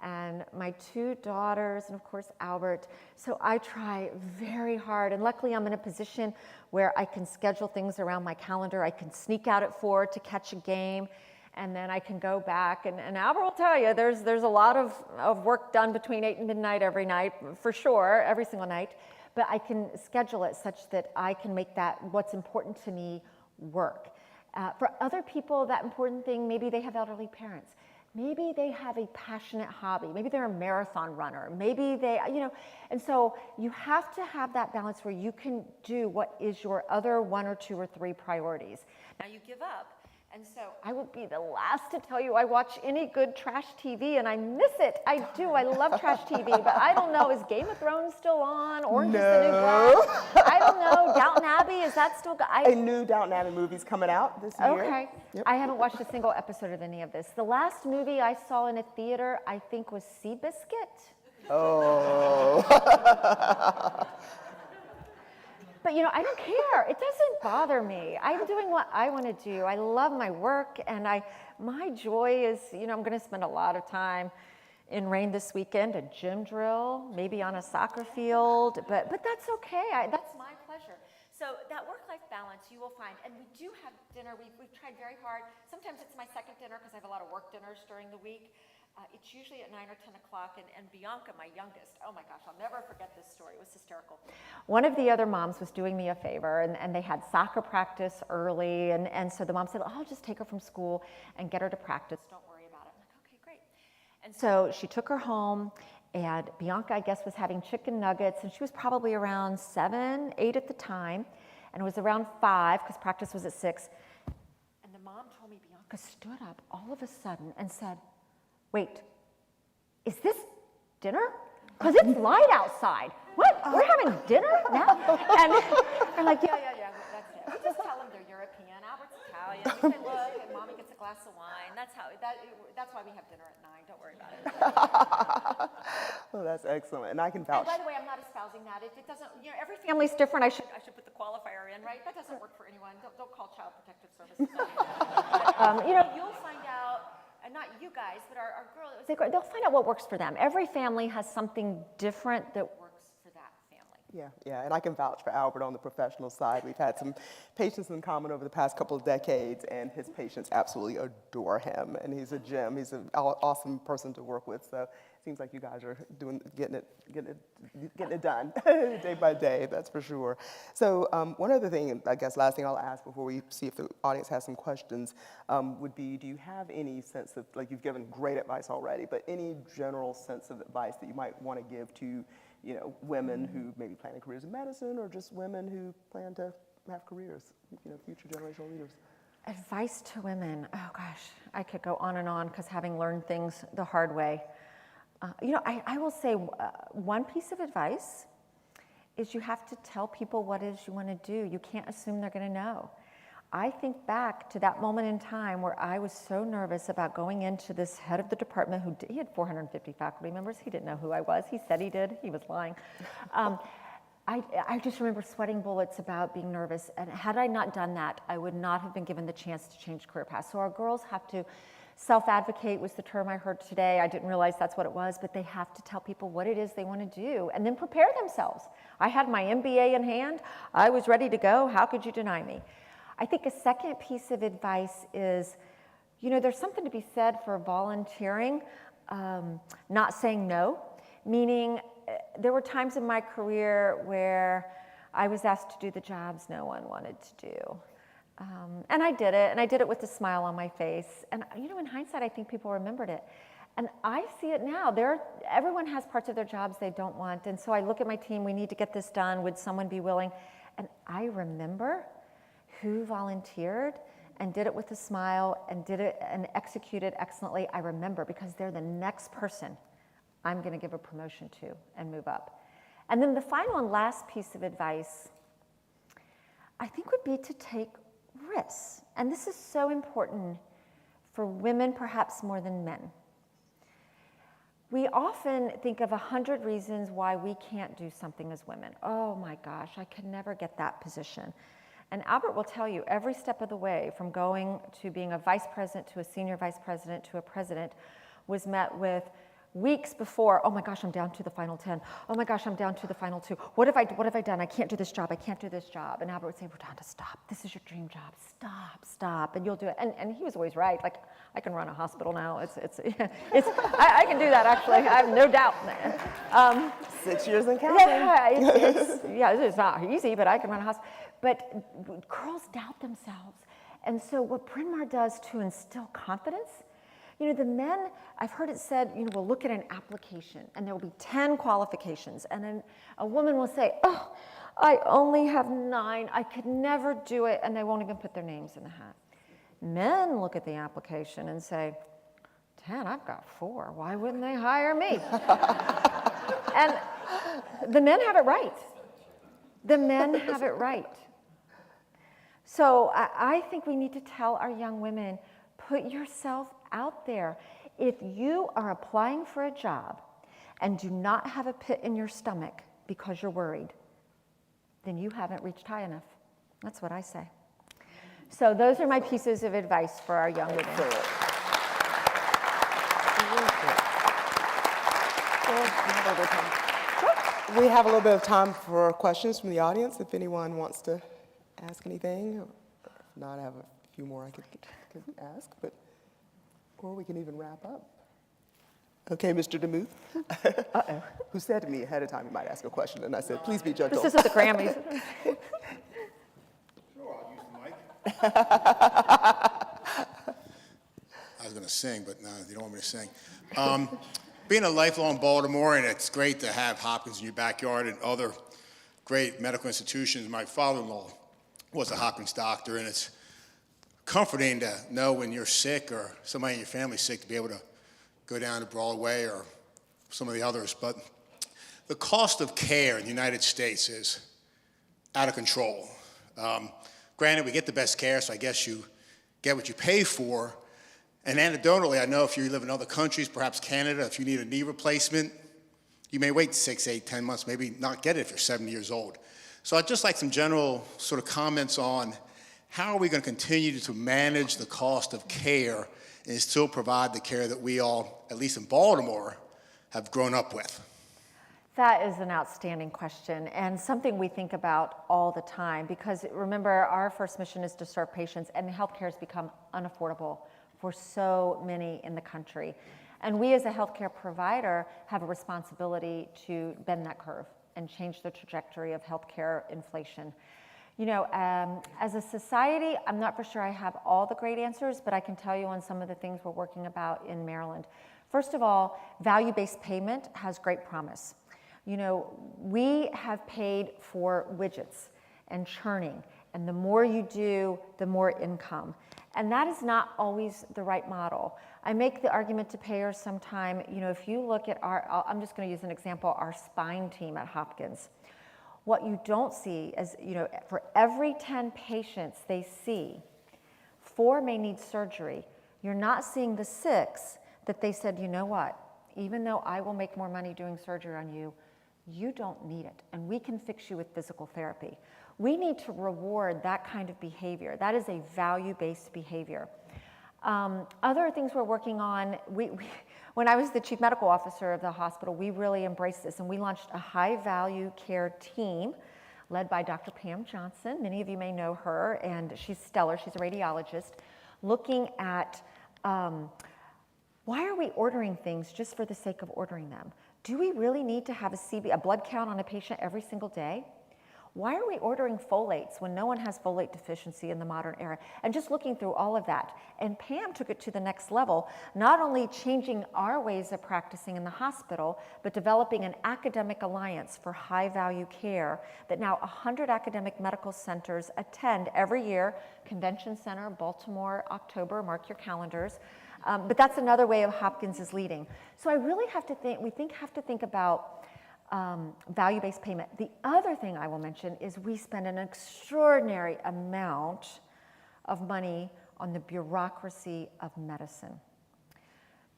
and my 2 daughters, and of course Albert. So I try very hard, and luckily I'm in a position where I can schedule things around my calendar. I can sneak out at 4 to catch a game, and then I can go back. And Albert will tell you, there's a lot of work done between 8 and midnight every night, for sure, every single night. But I can schedule it such that I can make that what's important to me work. For other people, that important thing, maybe they have elderly parents. Maybe they have a passionate hobby. Maybe they're a marathon runner. Maybe they, and so you have to have that balance where you can do what is your other 1 or 2 or 3 priorities. Now you give up. And so I will be the last to tell you I watch any good trash TV, and I miss it. I do. I love trash TV, but I don't know. Is Game of Thrones still on? Orange is the New Black? I don't know. Downton Abbey, is that still? A new Downton Abbey movie's coming out this year. Okay. Yep. I haven't watched a single episode of any of this. The last movie I saw in a theater, I think, was Seabiscuit. Oh. But I don't care. It doesn't bother me. I'm doing what I want to do. I love my work, and my joy is, I'm going to spend a lot of time in rain this weekend, a gym drill, maybe on a soccer field, but that's okay. That's my pleasure. So that work-life balance you will find, and we do have dinner. We've tried very hard. Sometimes it's my second dinner because I have a lot of work dinners during the week. It's usually at 9 or 10 o'clock, and Bianca, my youngest, oh my gosh, I'll never forget this story. It was hysterical. One of the other moms was doing me a favor, and they had soccer practice early, and so the mom said, I'll just take her from school and get her to practice. Don't worry about it. I'm like, okay, great. And so she took her home, and Bianca, I guess, was having chicken nuggets, and she was probably around 7, 8 at the time, and it was around 5 because practice was at 6. And the mom told me Bianca stood up all of a sudden and said, wait, is this dinner? Because it's light outside. What? We're having dinner now? And I'm like, yeah, that's it. We just tell them they're European. Albert's Italian. We say, look, and mommy gets a glass of wine. That's why we have dinner at 9. Don't worry about it. Oh, that's excellent, and I can vouch. And by the way, I'm not espousing that. If it doesn't, every family's different. I should put the qualifier in, right? That doesn't work for anyone. Don't call Child Protective Services. But, you'll find out. And not you guys, but our girls, they'll find out what works for them. Every family has something different that works for that family. Yeah, and I can vouch for Albert on the professional side. We've had some patients in common over the past couple of decades, and his patients absolutely adore him. And he's a gem. He's an awesome person to work with. So it seems like you guys are getting it done day by day. That's for sure. So one other thing, I guess, last thing I'll ask before we see if the audience has some questions, would be, do you have any sense of, like, you've given great advice already, but any general sense of advice that you might want to give to women who maybe planning careers in medicine, or just women who plan to have careers, future generational leaders? Advice to women, oh gosh, I could go on and on because having learned things the hard way. I will say one piece of advice is you have to tell people what it is you want to do. You can't assume they're going to know. I think back to that moment in time where I was so nervous about going into this head of the department he had 450 faculty members. He didn't know who I was. He said he did. He was lying. I just remember sweating bullets about being nervous. And had I not done that, I would not have been given the chance to change career paths. So our girls have to self-advocate was the term I heard today. I didn't realize that's what it was, but they have to tell people what it is they want to do and then prepare themselves. I had my MBA in hand. I was ready to go. How could you deny me? I think a second piece of advice is, there's something to be said for volunteering, not saying no, meaning there were times in my career where I was asked to do the jobs no one wanted to do. And I did it, and I did it with a smile on my face. And, in hindsight, I think people remembered it. And I see it now. Everyone has parts of their jobs they don't want. And so I look at my team, we need to get this done. Would someone be willing? And I remember who volunteered and did it with a smile and did it and executed excellently, I remember, because they're the next person I'm going to give a promotion to and move up. And then the final and last piece of advice, I think, would be to take risks. And this is so important for women perhaps more than men. We often think of 100 reasons why we can't do something as women. Oh my gosh, I could never get that position. And Albert will tell you every step of the way, from going to being a vice president to a senior vice president to a president, was met with weeks before, oh my gosh, I'm down to the final 10. Oh my gosh, I'm down to the final 2. What have I done? I can't do this job. I can't do this job. And Albert would say, Redonda, stop. This is your dream job. Stop, and you'll do it. And he was always right. Like, I can run a hospital now. I can do that, actually. I have no doubt. 6 years and counting. It's not easy, but I can run a hospital. But girls doubt themselves. And so what Bryn Mawr does to instill confidence, the men, I've heard it said, will look at an application and there will be 10 qualifications. And then a woman will say, oh, I only have 9. I could never do it. And they won't even put their names in the hat. Men look at the application and say, 10, I've got 4. Why wouldn't they hire me? And the men have it right. The men have it right. So I think we need to tell our young women, put yourself out there. If you are applying for a job and do not have a pit in your stomach because you're worried, then you haven't reached high enough. That's what I say. So those are my pieces of advice for our young women. We have a little bit of time for questions from the audience, if anyone wants to ask anything. If not, I have a few more I could ask, or we can even wrap up. Okay, Mr. DeMuth. Uh-oh. Who said to me ahead of time he might ask a question, and I said, please be gentle. This isn't the Grammys. Sure, I'll use the mic. I was going to sing, but no, you don't want me to sing. Being a lifelong Baltimorean, it's great to have Hopkins in your backyard and other great medical institutions. My father-in-law was a Hopkins doctor, and it's comforting to know when you're sick or somebody in your family's sick to be able to go down to Broadway or some of the others. But the cost of care in the United States is out of control. Granted, we get the best care, so I guess you get what you pay for. And anecdotally, I know if you live in other countries, perhaps Canada, if you need a knee replacement, you may wait 6, 8, 10 months, maybe not get it if you're 70 years old. So I'd just like some general sort of comments on how are we going to continue to manage the cost of care and still provide the care that we all, at least in Baltimore, have grown up with? That is an outstanding question and something we think about all the time, because remember, our first mission is to serve patients, and healthcare has become unaffordable for so many in the country. And we as a healthcare provider have a responsibility to bend that curve and change the trajectory of healthcare inflation. As a society, I'm not for sure I have all the great answers, but I can tell you on some of the things we're working about in Maryland. First of all, value-based payment has great promise. We have paid for widgets and churning, and the more you do, the more income. And that is not always the right model. I make the argument to payers sometime, if you look at I'm just going to use an example, our spine team at Hopkins. What you don't see is, for every 10 patients they see, 4 may need surgery. You're not seeing the 6 that they said, you know what, even though I will make more money doing surgery on you, you don't need it, and we can fix you with physical therapy. We need to reward that kind of behavior. That is a value-based behavior. Other things we're working on, when I was the chief medical officer of the hospital, we really embraced this, and we launched a high-value care team led by Dr. Pam Johnson. Many of you may know her, and she's stellar. She's a radiologist, looking at why are we ordering things just for the sake of ordering them? Do we really need to have a blood count on a patient every single day? Why are we ordering folates when no one has folate deficiency in the modern era? And just looking through all of that. And Pam took it to the next level, not only changing our ways of practicing in the hospital, but developing an academic alliance for high-value care that now 100 academic medical centers attend every year. Convention Center, Baltimore, October, mark your calendars. But that's another way of Hopkins is leading. So I really have to think about value-based payment. The other thing I will mention is we spend an extraordinary amount of money on the bureaucracy of medicine.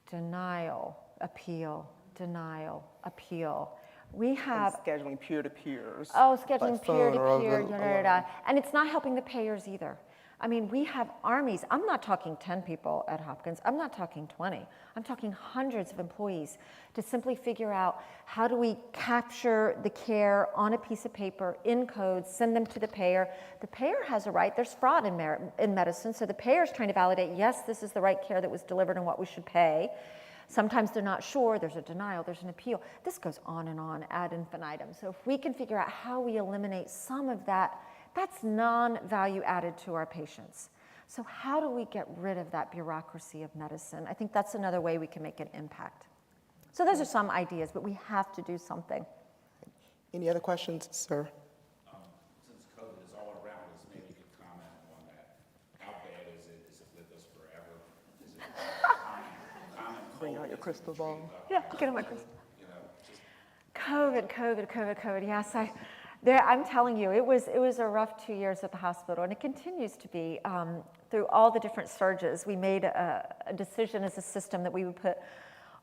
Denial, appeal, denial, appeal. We have scheduling peer-to-peers. Oh, scheduling by phone or over peer-to-peer, the da-da-da-da. And it's not helping the payers either. I mean, we have armies. I'm not talking 10 people at Hopkins. I'm not talking 20. I'm talking hundreds of employees to simply figure out how do we capture the care on a piece of paper in codes, send them to the payer. The payer has a right. There's fraud in medicine, so the payer's trying to validate, yes, this is the right care that was delivered and what we should pay. Sometimes they're not sure, there's a denial, there's an appeal. This goes on ad infinitum. So if we can figure out how we eliminate some of that, that's non-value added to our patients. So how do we get rid of that bureaucracy of medicine? I think that's another way we can make an impact. So those are some ideas, but we have to do something. Any other questions, sir? Since COVID is all around us, maybe you could comment on that. How bad is it? Is it with us forever? Is it common cold? Bring out your crystal ball. Yeah, get on my crystal. You know, just COVID, yes. I'm telling you, it was a rough 2 years at the hospital, and it continues to be. Through all the different surges, we made a decision as a system that we would put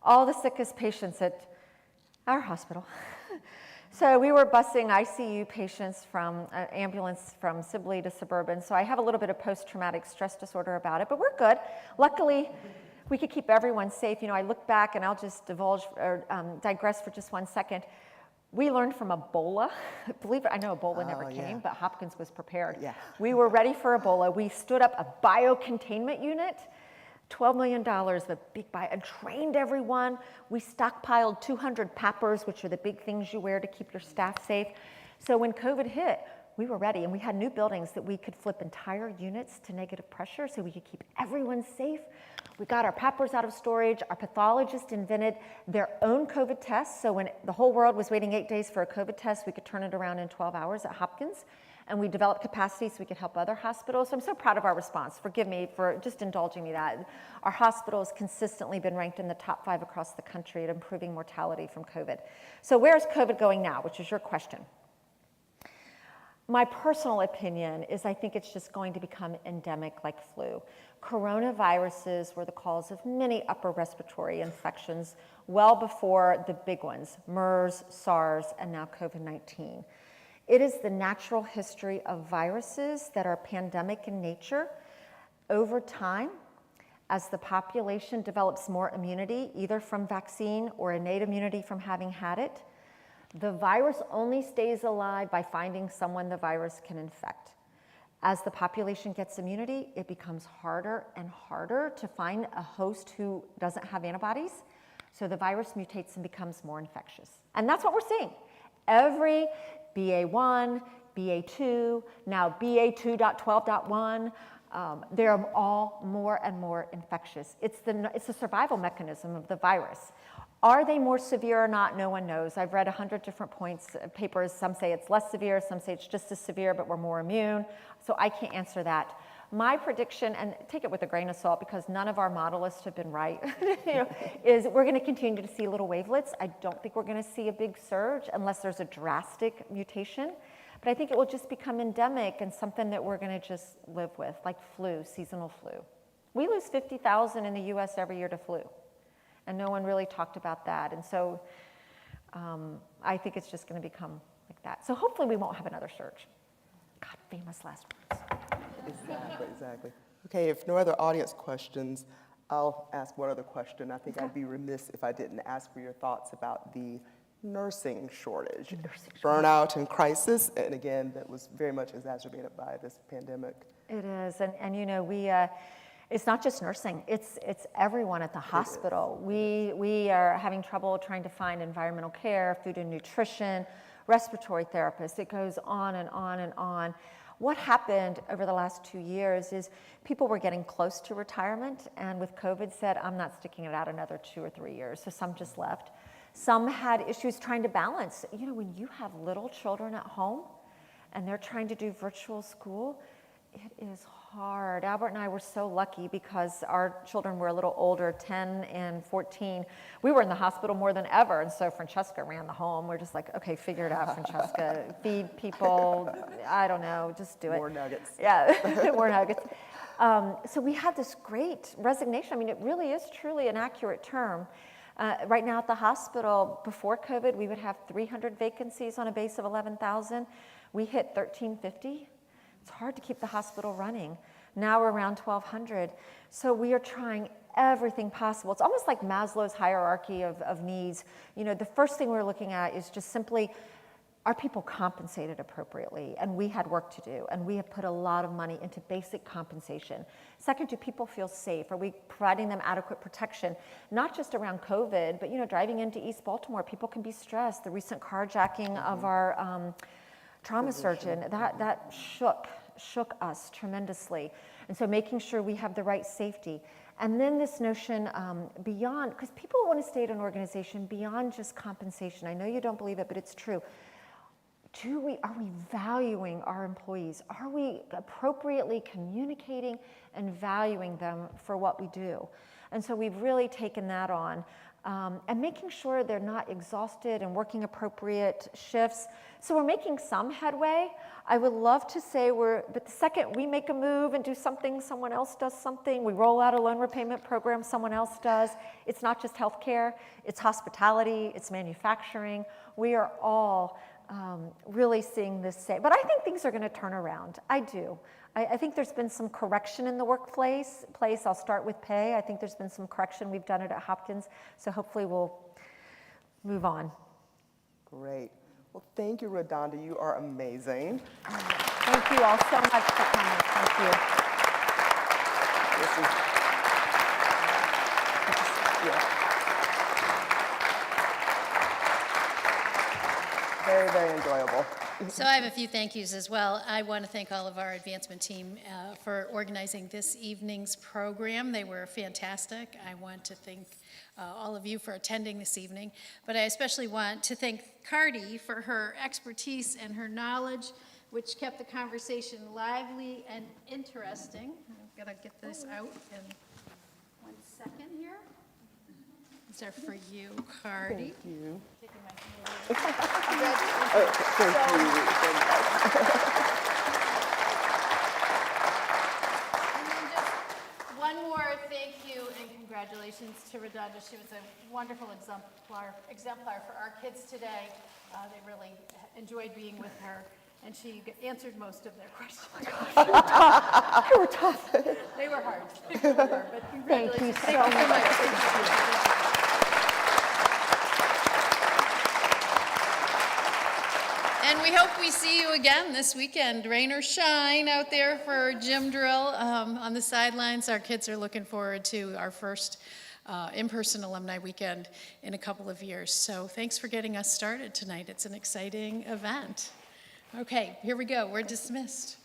all the sickest patients at our hospital. So we were busing ICU patients from an ambulance from Sibley to Suburban. So I have a little bit of post-traumatic stress disorder about it, but we're good. Luckily, we could keep everyone safe. You know, I look back, and I'll just digress for just 1 second. We learned from Ebola. Believe it, I know Ebola never came, but Hopkins was prepared. Yeah. We were ready for Ebola. We stood up a biocontainment unit, $12 million, the big bio, and trained everyone. We stockpiled 200 PAPRs, which are the big things you wear to keep your staff safe. So when COVID hit, we were ready, and we had new buildings that we could flip entire units to negative pressure so we could keep everyone safe. We got our PAPRs out of storage. Our pathologists invented their own COVID tests. So when the whole world was waiting 8 days for a COVID test, we could turn it around in 12 hours at Hopkins. And we developed capacity so we could help other hospitals. So I'm so proud of our response. Forgive me for just indulging me that. Our hospital has consistently been ranked in the top 5 across the country at improving mortality from COVID. So where's COVID going now, which is your question? My personal opinion is I think it's just going to become endemic like flu. Coronaviruses were the cause of many upper respiratory infections well before the big ones, MERS, SARS, and now COVID-19. It is the natural history of viruses that are pandemic in nature. Over time, as the population develops more immunity, either from vaccine or innate immunity from having had it, the virus only stays alive by finding someone the virus can infect. As the population gets immunity, it becomes harder and harder to find a host who doesn't have antibodies, so the virus mutates and becomes more infectious. And that's what we're seeing. Every BA1, BA2, now BA2.12.1, they're all more and more infectious. It's the survival mechanism of the virus. Are they more severe or not? No one knows. I've read 100 different papers. Some say it's less severe, some say it's just as severe, but we're more immune. So I can't answer that. My prediction, and take it with a grain of salt because none of our modelists have been right, is we're going to continue to see little wavelets. I don't think we're going to see a big surge unless there's a drastic mutation. But I think it will just become endemic and something that we're going to just live with, like flu, seasonal flu. We lose 50,000 in the US every year to flu. And no one really talked about that. And so I think it's just going to become like that. So hopefully we won't have another surge. God, famous last words. Exactly. Okay, if no other audience questions, I'll ask one other question. I think I'd be remiss if I didn't ask for your thoughts about the nursing shortage. Burnout and crisis, and again, that was very much exacerbated by this pandemic. It is, and you know, it's not just nursing, it's everyone at the hospital. We are having trouble trying to find environmental care, food and nutrition, respiratory therapists. It goes on and on and on. What happened over the last 2 years is people were getting close to retirement, and with COVID said, I'm not sticking it out another 2 or 3 years, so some just left. Some had issues trying to balance. You know, when you have little children at home and they're trying to do virtual school, it is hard. Albert and I were so lucky because our children were a little older, 10 and 14. We were in the hospital more than ever, and so Francesca ran the home. We're just like, okay, figure it out, Francesca. Feed people, I don't know, just do it. More nuggets. Yeah, more nuggets. So we had this great resignation. I mean, it really is truly an accurate term. Right now at the hospital, before COVID, we would have 300 vacancies on a base of 11,000. We hit 1,350. It's hard to keep the hospital running. Now we're around 1,200. So we are trying everything possible. It's almost like Maslow's hierarchy of needs. You know, the first thing we're looking at is just simply, are people compensated appropriately? And we had work to do, and we have put a lot of money into basic compensation. Second, do people feel safe? Are we providing them adequate protection? Not just around COVID, but, you know, driving into East Baltimore, people can be stressed. The recent carjacking of our trauma surgeon, that shook us tremendously. And so making sure we have the right safety. And then this notion beyond, because people want to stay at an organization beyond just compensation. I know you don't believe it, but it's true. Are we valuing our employees? Are we appropriately communicating and valuing them for what we do? And so we've really taken that on. And making sure they're not exhausted and working appropriate shifts. So we're making some headway. I would love to say but the second we make a move and do something, someone else does something. We roll out a loan repayment program, someone else does. It's not just healthcare, it's hospitality, it's manufacturing. We are all really seeing this same, but I think things are gonna turn around. I do. I think there's been some correction in the workplace. I'll start with pay. I think there's been some correction. We've done it at Hopkins, so hopefully we'll move on. Great. Well, thank you, Redonda. You are amazing. Thank you all so much for coming. Thank you. This is, yeah. Very, very enjoyable. So I have a few thank yous as well. I want to thank all of our advancement team for organizing this evening's program. They were fantastic. I want to thank all of you for attending this evening, but I especially want to thank Cardi for her expertise and her knowledge, which kept the conversation lively and interesting. I'm gonna get this out in 1 second here. These are for you, Cardi. Thank you. Taking my And then just one more thank you and congratulations to Redonda. She was a wonderful exemplar for our kids today. They really enjoyed being with her, and she answered most of their questions. They were tough. They were hard. They were hard, but Thank you congratulations. so much. Thank you. And we hope we see you again this weekend, rain or shine, out there for gym drill on the sidelines. Our kids are looking forward to our first in-person alumni weekend in a couple of years. So thanks for getting us started tonight. It's an exciting event. Okay, here we go. We're dismissed.